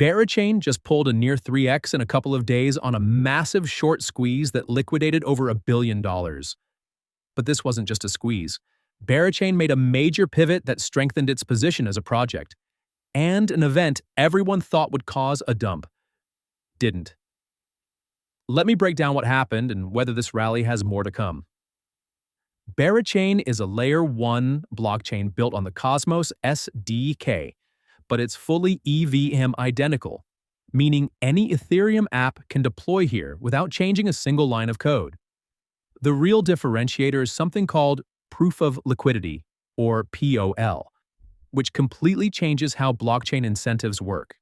BeraChain just pulled a near 3x in a couple of days on a massive short squeeze that liquidated over $1 billion. But this wasn't just a squeeze. BeraChain made a major pivot that strengthened its position as a project, and an event everyone thought would cause a dump. Didn't. Let me break down what happened and whether this rally has more to come. BeraChain is a Layer 1 blockchain built on the Cosmos SDK, but it's fully EVM identical, meaning any Ethereum app can deploy here without changing a single line of code. The real differentiator is something called Proof of Liquidity, or POL, which completely changes how blockchain incentives work.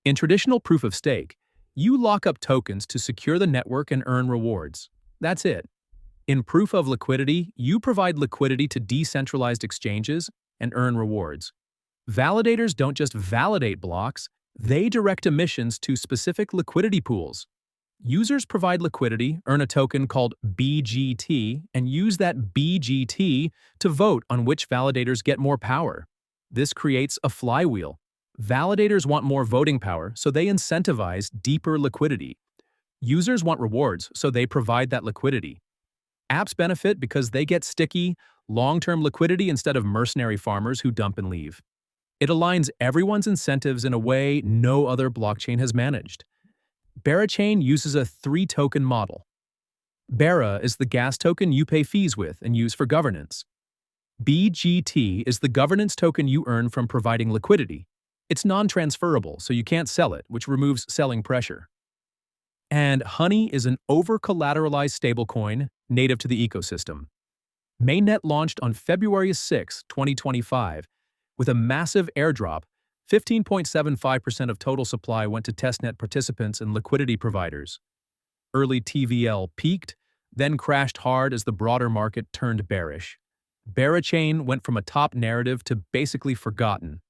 In traditional proof of stake, you lock up tokens to secure the network and earn rewards. That's it. In proof of liquidity, you provide liquidity to decentralized exchanges and earn rewards. Validators don't just validate blocks, they direct emissions to specific liquidity pools. Users provide liquidity, earn a token called BGT, and use that BGT to vote on which validators get more power. This creates a flywheel. Validators want more voting power, so they incentivize deeper liquidity. Users want rewards, so they provide that liquidity. Apps benefit because they get sticky, long-term liquidity instead of mercenary farmers who dump and leave. It aligns everyone's incentives in a way no other blockchain has managed. BeraChain uses a 3-token model. Bera is the gas token you pay fees with and use for governance. BGT is the governance token you earn from providing liquidity. It's non-transferable, so you can't sell it, which removes selling pressure. And Honey is an over-collateralized stablecoin native to the ecosystem. Mainnet launched on February 6, 2025, with a massive airdrop. 15.75% of total supply went to testnet participants and liquidity providers. Early TVL peaked, then crashed hard as the broader market turned bearish. BeraChain went from a top narrative to basically forgotten,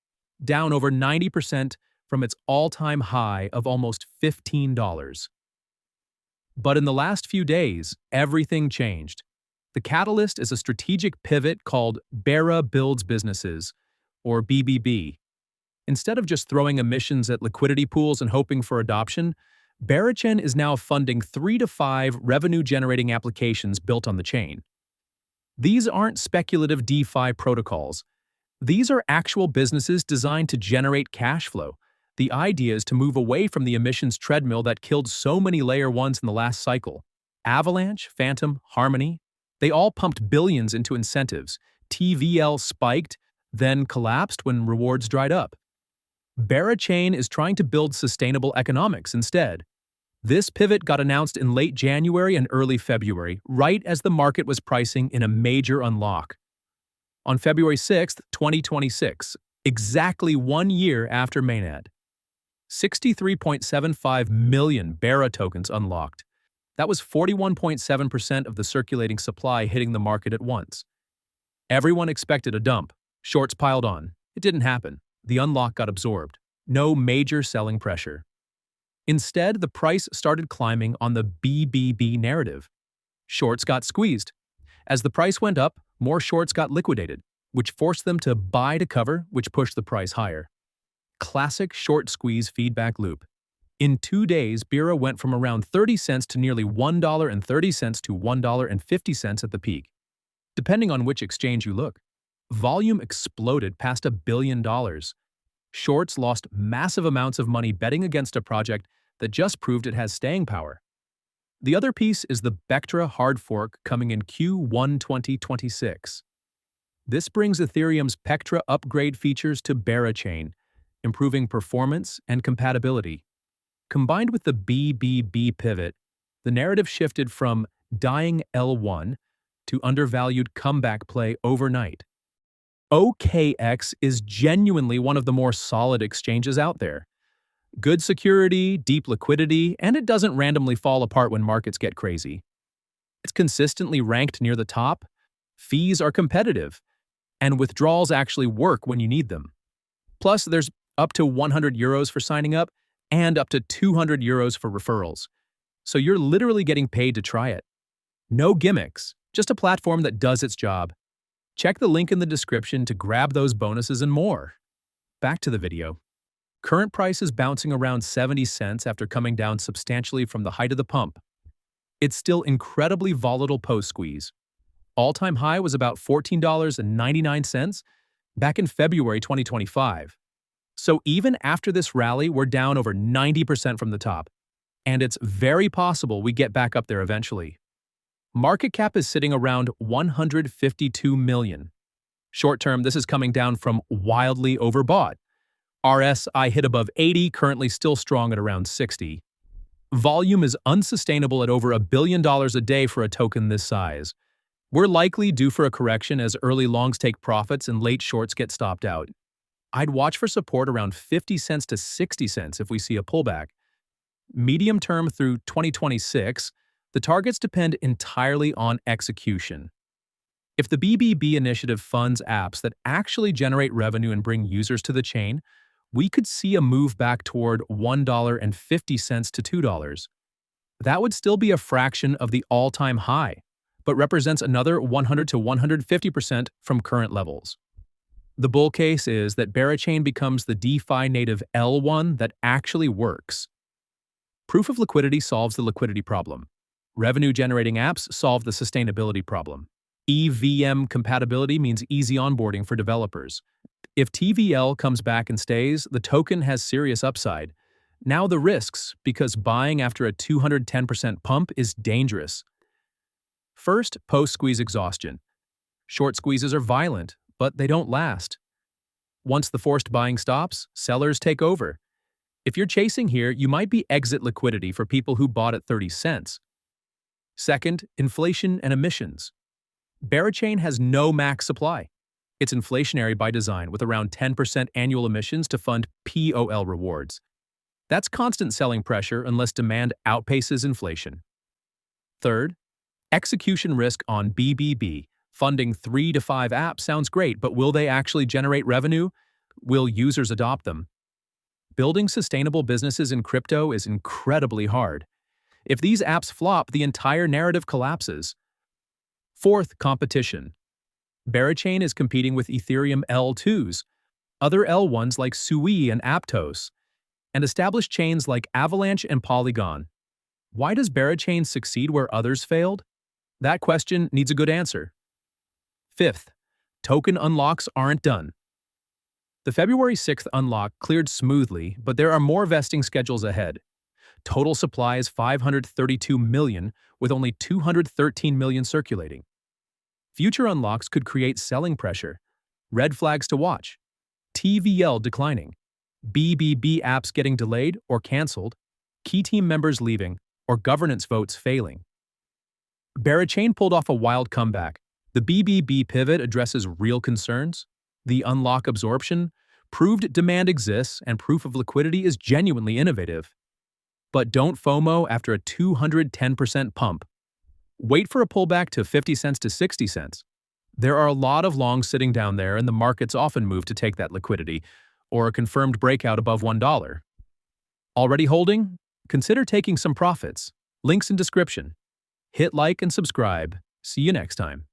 down over 90% from its all-time high of almost $15. But in the last few days, everything changed. The catalyst is a strategic pivot called Bera Builds Businesses, or BBB. Instead of just throwing emissions at liquidity pools and hoping for adoption, BeraChain is now funding 3 to 5 revenue-generating applications built on the chain. These aren't speculative DeFi protocols. These are actual businesses designed to generate cash flow. The idea is to move away from the emissions treadmill that killed so many Layer 1s in the last cycle. Avalanche, Phantom, Harmony, they all pumped billions into incentives. TVL spiked, then collapsed when rewards dried up. BeraChain is trying to build sustainable economics instead. This pivot got announced in late January and early February, right as the market was pricing in a major unlock. On February 6, 2026, exactly 1 year after mainnet, 63.75 million Bera tokens unlocked. That was 41.7% of the circulating supply hitting the market at once. Everyone expected a dump. Shorts piled on. It didn't happen. The unlock got absorbed. No major selling pressure. Instead, the price started climbing on the BBB narrative. Shorts got squeezed. As the price went up, more shorts got liquidated, which forced them to buy to cover, which pushed the price higher. Classic short squeeze feedback loop. In 2 days, Bera went from around 30 cents to nearly $1.30 to $1.50 at the peak, depending on which exchange you look. Volume exploded past $1 billion. Shorts lost massive amounts of money betting against a project that just proved it has staying power. The other piece is the Bectra hard fork coming in Q1 2026. This brings Ethereum's Pectra upgrade features to BeraChain, improving performance and compatibility. Combined with the BBB pivot, the narrative shifted from dying L1 to undervalued comeback play overnight. OKX is genuinely one of the more solid exchanges out there. Good security, deep liquidity, and it doesn't randomly fall apart when markets get crazy. It's consistently ranked near the top, fees are competitive, and withdrawals actually work when you need them. Plus, there's up to €100 for signing up and up to €200 for referrals. So you're literally getting paid to try it. No gimmicks, just a platform that does its job. Check the link in the description to grab those bonuses and more. Back to the video. Current price is bouncing around 70 cents after coming down substantially from the height of the pump. It's still incredibly volatile post-squeeze. All-time high was about $14.99 back in February 2025. So even after this rally, we're down over 90% from the top, and it's very possible we get back up there eventually. Market cap is sitting around 152 million. Short-term, this is coming down from wildly overbought. RSI hit above 80, currently still strong at around 60. Volume is unsustainable at over $1 billion a day for a token this size. We're likely due for a correction as early longs take profits and late shorts get stopped out. I'd watch for support around 50 cents to 60 cents if we see a pullback. Medium term through 2026, the targets depend entirely on execution. If the BBB initiative funds apps that actually generate revenue and bring users to the chain, we could see a move back toward $1.50 to $2. That would still be a fraction of the all-time high, but represents another 100 to 150% from current levels. The bull case is that BeraChain becomes the DeFi native L1 that actually works. Proof of liquidity solves the liquidity problem. Revenue-generating apps solve the sustainability problem. EVM compatibility means easy onboarding for developers. If TVL comes back and stays, the token has serious upside. Now the risks, because buying after a 210% pump is dangerous. First, post-squeeze exhaustion. Short squeezes are violent, but they don't last. Once the forced buying stops, sellers take over. If you're chasing here, you might be exit liquidity for people who bought at 30 cents. Second, inflation and emissions. BeraChain has no max supply. It's inflationary by design with around 10% annual emissions to fund POL rewards. That's constant selling pressure unless demand outpaces inflation. Third, execution risk on BBB. Funding 3 to 5 apps sounds great, but will they actually generate revenue? Will users adopt them? Building sustainable businesses in crypto is incredibly hard. If these apps flop, the entire narrative collapses. Fourth, competition. BeraChain is competing with Ethereum L2s, other L1s like Sui and Aptos, and established chains like Avalanche and Polygon. Why does BeraChain succeed where others failed? That question needs a good answer. Fifth, token unlocks aren't done. The February 6th unlock cleared smoothly, but there are more vesting schedules ahead. Total supply is 532 million, with only 213 million circulating. Future unlocks could create selling pressure. Red flags to watch. TVL declining. BBB apps getting delayed or canceled. Key team members leaving, or governance votes failing. BeraChain pulled off a wild comeback. The BBB pivot addresses real concerns. The unlock absorption proved demand exists and proof of liquidity is genuinely innovative. But don't FOMO after a 210% pump. Wait for a pullback to 50 cents to 60 cents. There are a lot of longs sitting down there and the markets often move to take that liquidity, or a confirmed breakout above $1. Already holding? Consider taking some profits. Links in description. Hit like and subscribe. See you next time.